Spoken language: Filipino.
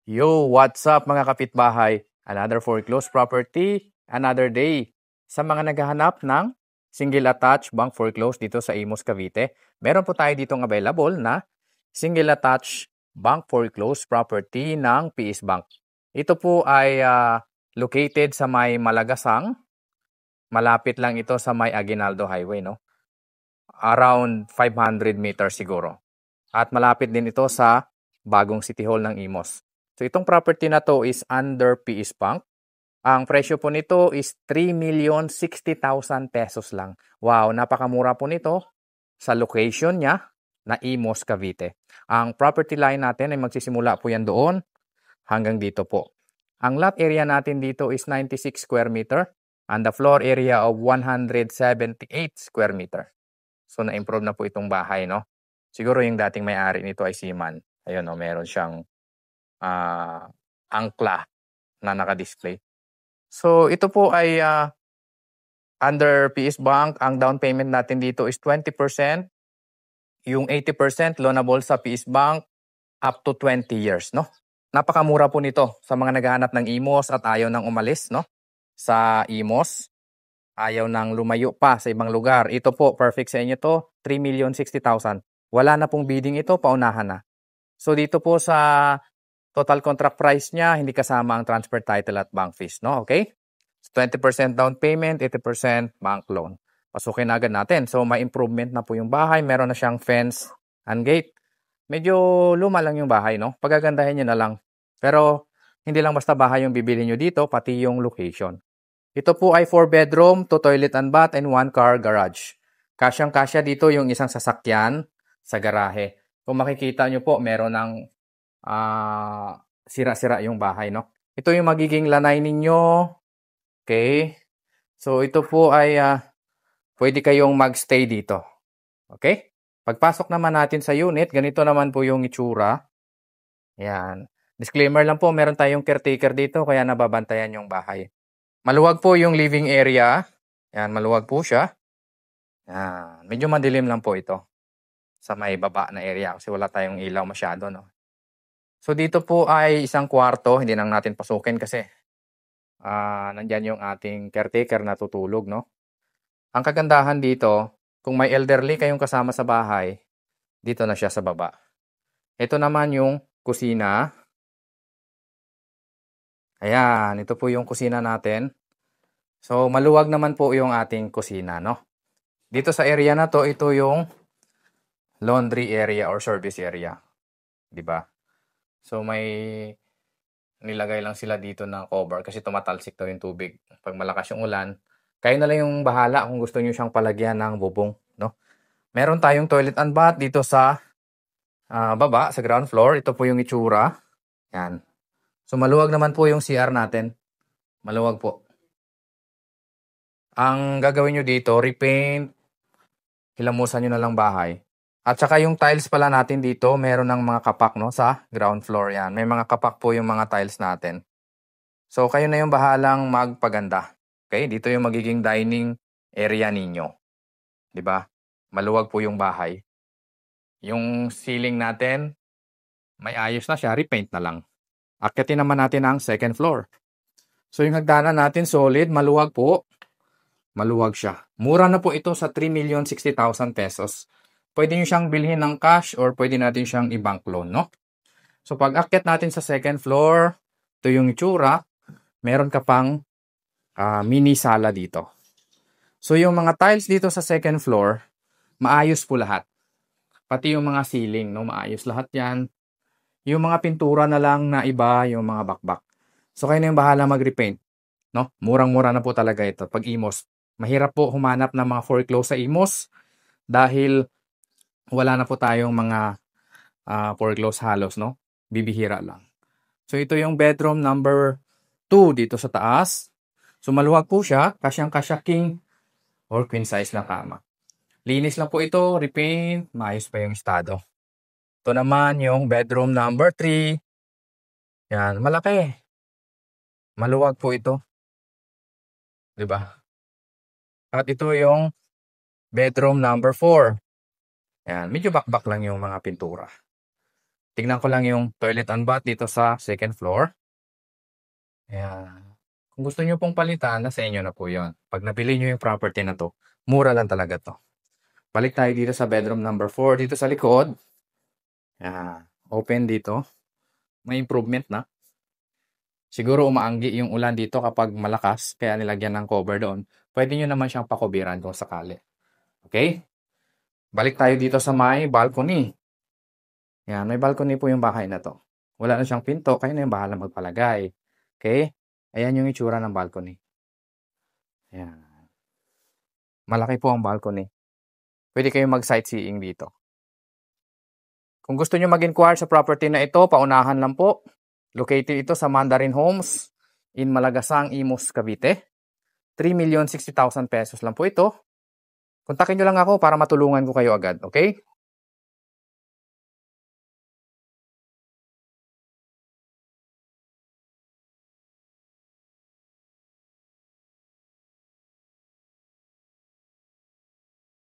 Yo, what's up mga kapitbahay? Another foreclosed property, another day. Sa mga naghahanap ng single attached bank foreclosed dito sa Imus, Cavite, meron po tayo ditong available na single attached bank foreclosed property ng PS Bank. Ito po ay located sa may Malagasang. Malapit lang ito sa may Aguinaldo Highway, no? Around 500 meters siguro. At malapit din ito sa bagong City Hall ng Imus. So itong property na to is under PS Bank. Ang presyo po nito is 3,060,000 pesos lang. Wow, napakamura po nito sa location niya na Imus, Cavite. Ang property line natin ay magsisimula po yan doon hanggang dito po. Ang lot area natin dito is 96 square meter and the floor area of 178 square meter. So na-improve na po itong bahay, no? Siguro yung dating may-ari nito ay seaman. Ayun, no, meron siyang angkla na naka-display. So ito po ay under PS Bank. Ang down payment natin dito is 20%. Yung 80% loanable sa PS Bank up to 20 years, no? Napakamura po nito sa mga naghahanap ng Imus at ayaw nang umalis, no? Sa Imus, ayaw nang lumayo pa sa ibang lugar. Ito po, perfect sa inyo to, 3,060,000. Wala na pong bidding ito, paunahan na. So dito po sa total contract price niya, hindi kasama ang transfer title at bank fees, no? Okay? So 20% down payment, 80% bank loan. Pasukin agad natin. So may improvement na po yung bahay, meron na siyang fence and gate. Medyo luma lang yung bahay, no? Pagagandahin niyo na lang. Pero hindi lang basta bahay yung bibili niyo dito, pati yung location. Ito po ay 4 bedroom, 2 toilet and bath, and 1 car garage. Kasyang-kasya dito yung isang sasakyan sa garahe. Kung makikita nyo po, meron ng sira-sira yung bahay, no? Ito yung magiging lanay ninyo. Okay? So, ito po ay pwede kayong magstay dito. Okay? Pagpasok naman natin sa unit, ganito naman po yung itsura. Yan. Disclaimer lang po, meron tayong caretaker dito, kaya nababantayan yung bahay. Maluwag po yung living area. Yan, maluwag po siya. Yan. Medyo madilim lang po ito sa may baba na area kasi wala tayong ilaw masyado, no? So dito po ay isang kwarto, hindi nang natin pasukin kasi nandyan yung ating caretaker na tutulog, no? Ang kagandahan dito, kung may elderly kayong kasama sa bahay, dito na siya sa baba. Ito naman yung kusina. Ayan, ito po yung kusina natin. So maluwag naman po yung ating kusina, no? Dito sa area na to, ito yung laundry area or service area. 'Di ba? So may nilagay lang sila dito na cover kasi tumatalsik daw yung tubig pag malakas yung ulan. Kayo na lang yung bahala kung gusto niyo siyang palagyan ng bubong, no? Meron tayong toilet and bath dito sa baba, sa ground floor. Ito po yung itsura. Yan. So maluwag naman po yung CR natin. Maluwag po. Ang gagawin nyo dito, repaint, hilamusan nyo na lang bahay. At saka yung tiles pala natin dito, meron ng mga kapak, no, sa ground floor yan. May mga kapak po yung mga tiles natin. So kayo na yung bahalang magpaganda. Okay, dito yung magiging dining area ninyo. 'Di ba? Maluwag po yung bahay. Yung ceiling natin, may ayos na siya, repaint na lang. Akyatin naman natin ang second floor. So yung hagdanan natin solid, maluwag po. Maluwag siya. Mura na po ito sa 3,060,000 pesos. Pwede nyo siyang bilhin ng cash or pwede natin siyang i-bank loan, no? So pag akyat natin sa second floor, ito yung itsura. Meron ka pang mini sala dito. So yung mga tiles dito sa second floor, maayos po lahat. Pati yung mga ceiling, no? Maayos lahat yan. Yung mga pintura na lang na iba, yung mga bakbak. So kayo na yung bahala mag-repaint, no? Murang-mura na po talaga ito pag Imus. Mahirap po humanap ng mga foreclose sa Imus dahil wala na po tayong mga foreclose halos, no? Bibihira lang. So ito yung bedroom number 2 dito sa taas. So maluwag po siya, kasyang-kasya king or queen size na kama. Linis lang po ito, repaint, maayos pa yung estado. Ito naman yung bedroom number 3. Yan, malaki. Maluwag po ito. 'Di ba? At ito yung bedroom number 4. Yan, medyo bakbak lang yung mga pintura. Tignan ko lang yung toilet and bath dito sa second floor. Ayan. Kung gusto niyo pong palitan, nasa inyo na po yun. Pag nabili niyo yung property na to, mura lang talaga to. Balik tayo dito sa bedroom number 4. Dito sa likod. Ayan. Open dito. May improvement na. Siguro umaanggi yung ulan dito kapag malakas, kaya nilagyan ng cover doon. Pwede nyo naman siyang pakubiran kung sakali. Okay? Balik tayo dito sa may balcony. Yan, may balcony po yung bahay na to. Wala na siyang pinto, kayo na yung bahala magpalagay. Okay? Ayan yung itsura ng balcony. Ayan. Malaki po ang balcony. Pwede kayong mag-sightseeing dito. Kung gusto nyo mag-inquire sa property na ito, paunahan lang po. Located ito sa Mandarin Homes in Malagasang, Imus, Cavite. 3,060,000 pesos lang po ito. Kontakin nyo lang ako para matulungan ko kayo agad, okay?